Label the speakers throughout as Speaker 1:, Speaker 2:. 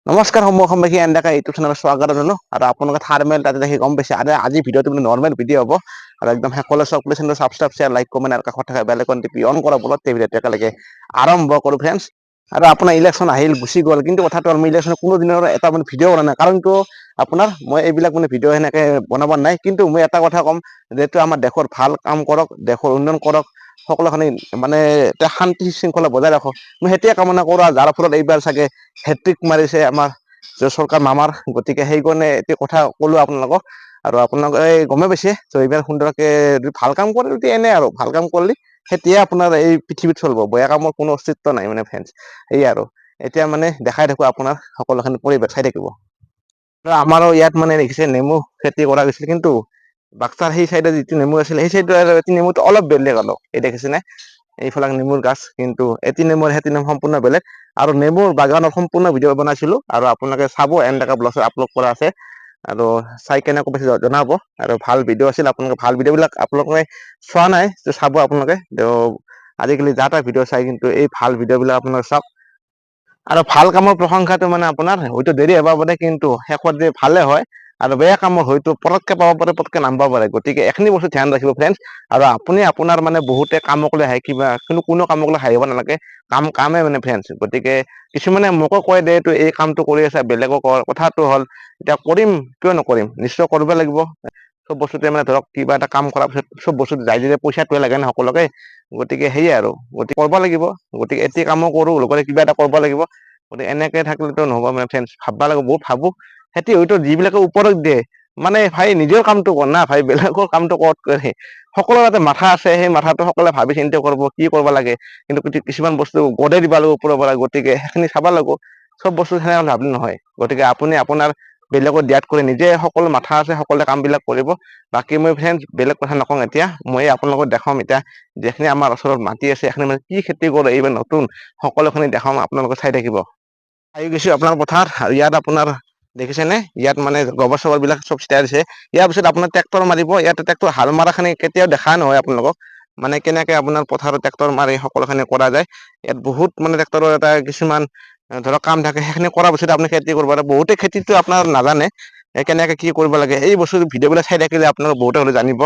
Speaker 1: নমস্কাৰ সমবাসী এনেকা ইউটিউব চেনেলত স্বাগত জনালো আৰু আপোনালোকে থাৰ্মেল তাতে দেখি গম পাইছে আৰু আজি ভিডিঅ'টো মানে নৰ্মেল ভিডিঅ' হ'ব আৰু একদম সকলোৱে সকলো channel subscribe share like comment আৰু কাষত থকা বেল আইকনটো অন কৰা বলত এই ভিডিঅ'টো একেলগে আৰম্ভ কৰোঁ ফ্ৰেণ্ডছ। আৰু আপোনাৰ ইলেকশ্যন আহিল গুচি গ'ল, কিন্তু কথাটো হ'ল মই ইলেকশ্যন কোনো দিনৰ এটা মানে ভিডিঅ' কৰা নাই, কাৰণটো আপোনাৰ মই এইবিলাক মানে ভিডিঅ' সেনেকৈ বনাব নাই। কিন্তু মই এটা কথা ক'ম, যিহেতু আমাৰ দেশৰ ভাল কাম কৰক, দেশৰ উন্নয়ন কৰক, সকলোখিনি মানে এতিয়া শান্তি শৃংখলা বজাই ৰাখক, মই সেইটোৱে কামনা কৰোঁ। আৰু যাৰ ফলত এইবাৰ চাগে হেট্ৰিক মাৰিছে আমাৰ চৰকাৰ মামাৰ, গতিকে সেইকাৰণে এতিয়া কথা ক'লো আপোনালোকক। আৰু আপোনালোকে গমেই পাইছে ত এইবাৰ সুন্দৰকে যদি ভাল কাম কৰে যদি এনে আৰু ভাল কাম কৰিলে সেতিয়াই আপোনাৰ এই পৃথিৱীত চলিব, বেয়া কামৰ কোনো অস্তিত্ব নাই মানে ফ্ৰেণ্ডছ। এই আৰু এতিয়া মানে দেখাই থাকো আপোনাৰ সকলোখিনি পৰিৱেশ চাই থাকিব। আমাৰো ইয়াত মানে দেখিছে নেমু খেতি কৰা গৈছিল, কিন্তু বাক্সাৰ সেই চাইডে যিটো নেমু আছিলে সেই চাইডে নেমুটো অলপ বেলেগ অলপ এই দেখিছেনে, এইফালে নেমুৰ গাছ, কিন্তু এটি নেমুৰ সেটি নেমু সম্পূৰ্ণ বেলেগ। আৰু নেমুৰ বাগানৰ সম্পূৰ্ণ ভিডিঅ' বনাইছিলো আৰু আপোনালোকে চাব, এনেকা ব্লগত আপলোড কৰা আছে আৰু চাই কেনে ক'ব জনাব। আৰু ভাল ভিডিঅ' আছিল, আপোনালোকে ভাল ভিডিঅ' বিলাক আপোনালোকে চোৱা নাই চাব আপোনালোকে। আজিকালি যা তা ভিডিঅ' চাই, কিন্তু এই ভাল ভিডিঅ' বিলাক আপোনালোকে চাওক। আৰু ভাল কামৰ প্ৰশংসাটো মানে আপোনাৰ হয়তো দেৰি হ'ব পাৰে, কিন্তু শেষত যে ভালে হয়। আৰু বেয়া কামৰ হয়তো পটককে পাব পাৰে, পটককে নাপাব পাৰে, গতিকে এইখিনি বস্তু ধ্যান ৰাখিব ফ্ৰেণ্ডছ। আৰু আপুনি আপোনাৰ মানে বহুতে কামক লৈ হাঁহে, কিবা কিন্তু কোনো কামক লৈ হাঁহিব নালাগে, কাম কামে মানে ফ্ৰেণ্ডছ। গতিকে কিছুমানে মোকো কয় দে তই এই কামটো কৰি আছা বেলেগক কৰ, কথাটো হ'ল এতিয়া কৰিম কিয় নকৰিম, নিশ্চয় কৰিব লাগিব। চব বস্তুতে মানে ধৰক কিবা এটা কাম কৰাৰ পিছত চব বস্তু যাই দিলে পইচাটোৱে লাগে ন সকলোকে, গতিকে সেয়ে আৰু গতিকে কৰিব লাগিব। গতিকে এটি কামো কৰো লগতে কিবা এটা কৰিব লাগিব, গতিকে এনেকে থাকিলেতো নহ'ব মানে ফ্ৰেণ্ডছ। ভাববা লাগিব, বহুত ভাবো সেটি হয়তো যিবিলাকে ওপৰত দিয়ে মানে ভাই নিজৰ কামটো কৰ না ভাই, বেলেগৰ কামটো ক'ত কৰে। সকলোৰে এটা মাথা আছে, সেই মাথাটো সকলোৱে ভাবি চিন্তা কৰিব কি কৰিব লাগে, কিন্তু কিছুমান বস্তু গদেই দিব লাগিব ওপৰৰ পৰা, গতিকে সেইখিনি চাব লাগিব। চব বস্তু সেনেকে ভাবিলে নহয়, গতিকে আপুনি আপোনাৰ বেলেগত দিয়াত কৰি নিজে সকলো মাথা আছে, সকলোৱে কাম বিলাক কৰিব। বাকী মই ফ্ৰেণ্ডছ বেলেগ কথা নকওঁ, এতিয়া মই আপোনালোকক দেখাম এতিয়া যিখিনি আমাৰ ওচৰত মাটি আছে সেইখিনি মানে কি খেতি কৰে এইবাৰ নতুন, সকলোখিনি দেখাম, আপোনালোকে চাই থাকিব। আহি গৈছো আপোনাৰ পথাৰ, আৰু ইয়াত আপোনাৰ দেখিছেনে, ইয়াত মানে গোবৰ চোবৰ বিলাক চব চিতাই দিছে। ইয়াৰ পিছত আপোনাৰ ট্ৰেক্টৰ মাৰিব, ইয়াত ট্ৰেক্টৰ হাল মাৰা খিনি কেতিয়াও দেখা নহয় আপোনালোকক, মানে কেনেকে আপোনাৰ পথাৰত ট্ৰেক্টৰ মাৰি সকলোখিনি কৰা যায়। ইয়াত বহুত মানে ট্ৰেক্টৰৰ এটা কিছুমান ধৰক কাম থাকে, সেইখিনি কৰাৰ পিছত আপুনি খেতি কৰিব পাৰে। বহুতে খেতিটো আপোনাৰ নাজানে কেনেকে কি কৰিব লাগে, এই বস্তু ভিডিঅ' বিলাক চাই থাকিলে আপোনালোকে বহুতে হলে জানিব।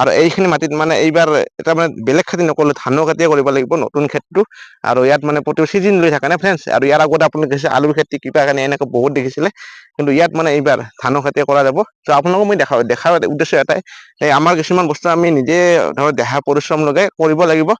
Speaker 1: আৰু এইখিনি মাটিত মানে এইবাৰ এটা মানে বেলেগ খেতি নকৰিলে ধানৰ খেতিয়ে কৰিব লাগিব, নতুন খেতিটো। আৰু ইয়াত মানে প্ৰতি চিজন লৈ থাকে না ফ্ৰেণ্ডছ, আৰু ইয়াৰ আগতে আপুনি দেখিছে আলুৰ খেতি কিবা কাৰণে এনেকে বহুত দেখিছিলে, কিন্তু ইয়াত মানে এইবাৰ ধানৰ খেতি কৰা যাব। ত আপোনালোকক মই দেখাৰ উদ্দেশ্য এটাই, এই আমাৰ কিছুমান বস্তু আমি নিজে ধৰক দেহা পৰিশ্ৰম লগে কৰিব লাগিব,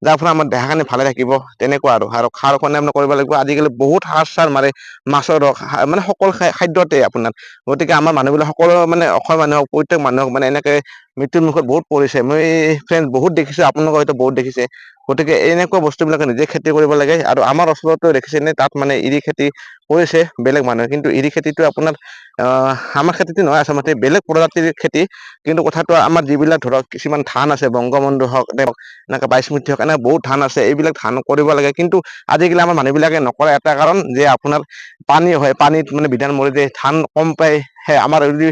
Speaker 1: যাৰ ফলত আমাৰ দেহা খিনি ভালে থাকিব। তেনেকুৱা আৰু সাৰ কণে কৰিব লাগিব। আজিকালি বহুত সাৰ চাৰ মাৰে মাছৰ ৰস মানে সকলো খাদ্যতে আপোনাৰ, গতিকে আমাৰ মানুহবিলাক সকলো মানে অসমীয়া মানুহক প্ৰত্যেক মানুহক মানে এনেকে মৃত্যুৰ মুখত বহুত পৰিছে। মই ফ্ৰেণ্ডছ বহুত দেখিছো, আপোনালোকে হয়তো বহুত দেখিছে। গতিকে এনেকুৱা বস্তুবিলাকে নিজে খেতি কৰিব লাগে। আৰু আমাৰ ওচৰতো দেখিছে নে, তাত মানে এৰি খেতি কৰিছে বেলেগ মানুহে, কিন্তু এৰি খেতিটো আপোনাৰ আমাৰ খেতিটো নহয়, আচলতে বেলেগ প্ৰজাতিৰ খেতি। কিন্তু কথাটো আমাৰ যিবিলাক ধৰক কিছুমান ধান আছে, বংগবন্ধু হওক এনেকে বাইচমুতি হওক, এনেকে বহুত ধান আছে, এইবিলাক ধান কৰিব লাগে। কিন্তু আজিকালি আমাৰ মানুহ বিলাকে নকৰা এটা কাৰণ যে আপোনাৰ পানী হয়, পানীত মানে বিধান মৰি যায়, ধান কম পায়। সেই আমাৰ যদি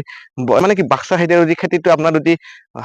Speaker 1: মানে কি বাক্সা চাইডে যদি খেতিটো আপোনাৰ যদি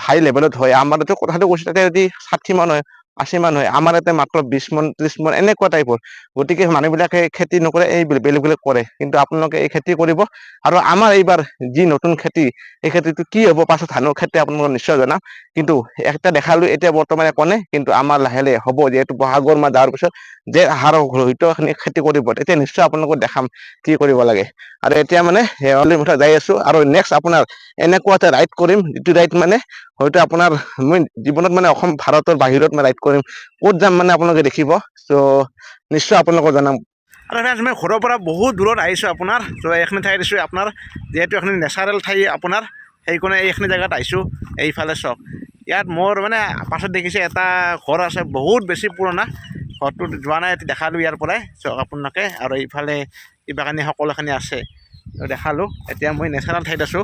Speaker 1: হাই লেভেলত হয়, আমাৰ কথাটো কৈছো তাতে যদি 60 মান হয়, 80 মান হয়, আমাৰ ইয়াতে মাত্ৰ 20 মান 30 মান এনেকুৱা টাইপৰ। গতিকে মানুহ বিলাকে খেতি নকৰে, এই বেলেগ বেলেগ কৰে, কিন্তু আপোনালোকে এই খেতি কৰিব। আৰু আমাৰ এইবাৰ যি নতুন খেতি, এই খেতিটো কি হব পাছত ধানৰ খেতি আপোনালোকক নিশ্চয় জনাম। কিন্তু একটা দেখালো এতিয়া বৰ্তমানে কোৱা নাই, কিন্তু আমাৰ লাহে লাহে হ'ব, যিহেতু বহাগৰ মাহ যাৱাৰ পিছত যে আহাৰ ৰহিত খেতি কৰিব, তেতিয়া নিশ্চয় আপোনালোকক দেখাম কি কৰিব লাগে। আৰু এতিয়া মানে শেৱালি পথাৰ যাই আছো, আৰু নেক্সট আপোনাৰ এনেকুৱা এটা ৰাইড কৰিম, যিটো ৰাইড মানে হয়তো আপোনাৰ মই জীৱনত মানে অসম ভাৰতৰ বাহিৰত মই ৰাইড কৰিম, ক'ত যাম মানে আপোনালোকে দেখিব। ত' নিশ্চয় আপোনালোকক জনাম। আৰু মই ঘৰৰ পৰা বহুত দূৰত আহিছোঁ আপোনাৰ, ত' এইখিনি ঠাই দিছোঁ আপোনাৰ, যিহেতু এইখিনি নেচাৰেল ঠাই আপোনাৰ, সেইকাৰণে এইখিনি জেগাত আহিছোঁ। এইফালে চাওক, ইয়াত মোৰ মানে পাছত দেখিছে এটা ঘৰ আছে, বহুত বেছি পুৰণা। ঘৰটো যোৱা নাই, দেখালোঁ ইয়াৰ পৰাই চাওক আপোনালোকে। আৰু এইফালে কিবাখিনি সকলোখিনি আছে দেখালোঁ। এতিয়া মই নেচাৰেল ঠাইত আছোঁ।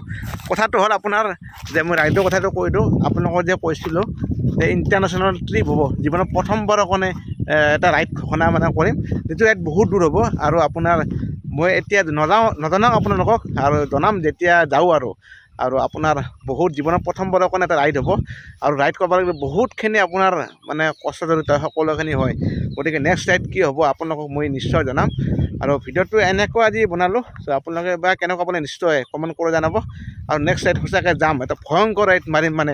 Speaker 1: কথাটো হ'ল আপোনাৰ যে মই ৰাইডৰ কথাটো কৈ দিওঁ, আপোনালোকক যে কৈছিলোঁ যে ইণ্টাৰনেশ্যনেল ট্ৰিপ হ'ব, জীৱনত প্ৰথমবাৰৰ কাৰণে এটা ৰাইড ঘোষণা মানে কৰিম, যিটো ৰাইড বহুত দূৰ হ'ব। আৰু আপোনাৰ মই এতিয়া নজনাওঁ আপোনালোকক, আৰু জনাম যেতিয়া যাওঁ আৰু। আৰু আপোনাৰ বহুত জীৱনৰ প্ৰথমবাৰৰ কাৰণে এটা ৰাইড হ'ব আৰু ৰাইড কৰিব লাগিলে বহুতখিনি আপোনাৰ মানে কষ্ট জড়িত সকলোখিনি হয় গতিকে নেক্সট ৰাইড কি হ'ব আপোনালোকক মই নিশ্চয় জনাম আৰু ভিডিঅ'টো এনেকৈ আজি বনালোঁ চ' আপোনালোকে বা কেনেকুৱা পালে নিশ্চয় কমেণ্ট কৰি জনাব আৰু নেক্সট ৰাইড সঁচাকৈ যাম এটা ভয়ংকৰ ৰাইড মাৰিম মানে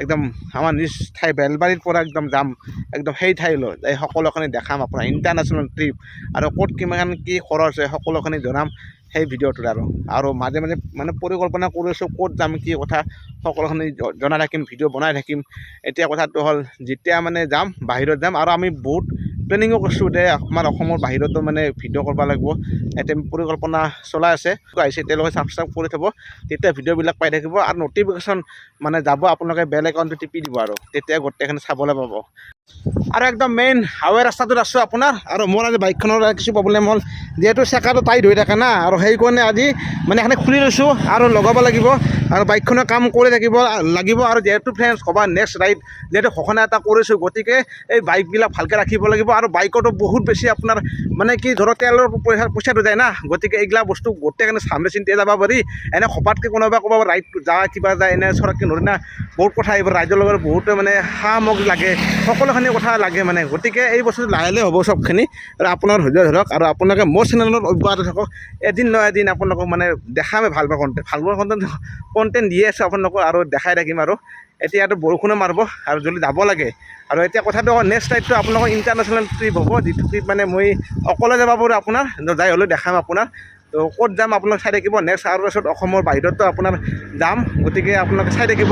Speaker 1: একদম আমাৰ নিজ ঠাই বেলবাৰীৰ পৰা একদম যাম একদম সেই ঠাইলৈ এই সকলোখিনি দেখাম আপোনাৰ ইণ্টাৰনেশ্যনেল ট্ৰিপ আৰু ক'ত কিমান কি খৰচ হয় সকলোখিনি জনাম সেই ভিডিঅ'টোত আৰু মাজে মাজে মানে পৰিকল্পনা কৰিছোঁ ক'ত যাম কি কথা সকলোখিনি জনাই থাকিম ভিডিঅ' বনাই থাকিম এতিয়া কথাটো হ'ল যেতিয়া মানে যাম বাহিৰত যাম আৰু আমি বহুত প্লেনিঙো কৰিছোঁ যে আমাৰ অসমৰ বাহিৰতো মানে ভিডিঅ' কৰিব লাগিব এতিয়া পৰিকল্পনা চলাই আছে আহিছে তেওঁলোকে ছাবস্ক্ৰাইব কৰি থ'ব তেতিয়া ভিডিঅ'বিলাক পাই থাকিব আৰু নটিফিকেশ্যন মানে যাব আপোনালোকে বেল আইকনটো টিপি দিব আৰু তেতিয়া গোটেইখিনি চাবলৈ পাব আৰু একদম মেইন হাইৱে ৰাস্তাটোত আছোঁ আপোনাৰ আৰু মোৰ আজি বাইকখনৰ কিছু প্ৰব্লেম হ'ল যিহেতু চেকাটো টাইট হৈ থাকে না আৰু সেইকাৰণে আজি মানে এখানে খুলি লৈছোঁ আৰু লগাব লাগিব আৰু বাইকখনে কাম কৰি লাগিব আৰু যিহেতু ফ্ৰেণ্ডছ ক'বা নেক্সট ৰাইড যিহেতু ঘোষণা এটা কৰিছোঁ গতিকে এই বাইকবিলাক ভালকৈ ৰাখিব লাগিব আৰু বাইকতো বহুত বেছি আপোনাৰ মানে কি ধৰক তেলৰ পইচাটো যায় না গতিকে এইগিলা বস্তু গোটেইখিনি চামে চিন্তিয়ে যাব পাৰি এনে হপাতকৈ কোনোবা ক'ৰবাত ৰাইড যায় কিবা যায় এনে চৰককৈ নৰি না বহুত কথা এইবাৰ ৰাইজৰ লগত বহুতো মানে সামগ্ৰী লাগে সকলোখিনি কথা লাগে মানে গতিকে এই বস্তুটো লাহে লাহে হ'ব চবখিনি আৰু আপোনাৰ ধৈৰ্য ধৰক আৰু আপোনালোকে মোৰ চেনেলত অব্যাহত থাকক এদিন নহয় এদিন আপোনালোকক মানে দেখামে ভাল কণ্টেণ্ট দিয়ে আছোঁ আপোনালোকক আৰু দেখাই থাকিম আৰু এতিয়াতো বৰষুণো মাৰিব আৰু যদি যাব লাগে আৰু এতিয়া কথাটো নেক্সট ৰাইডটো আপোনালোকৰ ইণ্টাৰনেশ্যনেল ট্ৰিপ হ'ব যিটো ট্ৰিপ মানে মই অকলে যাব পাৰোঁ আপোনাৰ যাই হ'লেও দেখাম আপোনাৰ তো ক'ত যাম আপোনালোক চাই থাকিব নেক্সট আৰু পাছত অসমৰ বাহিৰতো আপোনাৰ যাম গতিকে আপোনালোকে চাই থাকিব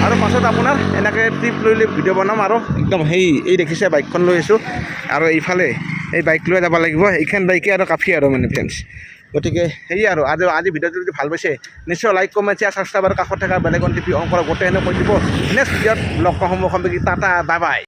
Speaker 1: আৰু পাছত আপোনাৰ এনেকৈ ট্ৰিপ লৈ ভিডিঅ' বনাম আৰু একদম এই দেখিছে বাইকখন লৈ আহিছোঁ আৰু এইফালে এই বাইক লৈ যাব লাগিব এইখন বাইকে আৰু কাফি আৰু মানে ফ্ৰেণ্ডছ গতিকে সেয়ে আৰু আজি ভিডিঅ'টো যদি ভাল পাইছে নিশ্চয় লাইক কমেণ্ট শ্বেয়াৰ ছাবস্ক্ৰাইব আৰু কাষত থকা বেল আইকন টিপি অন কৰা গোটেইখিনি কৈ দিব নেক্সট ভিডিঅ'ত লগ পাম সন্মুখত টাটা বাই বাই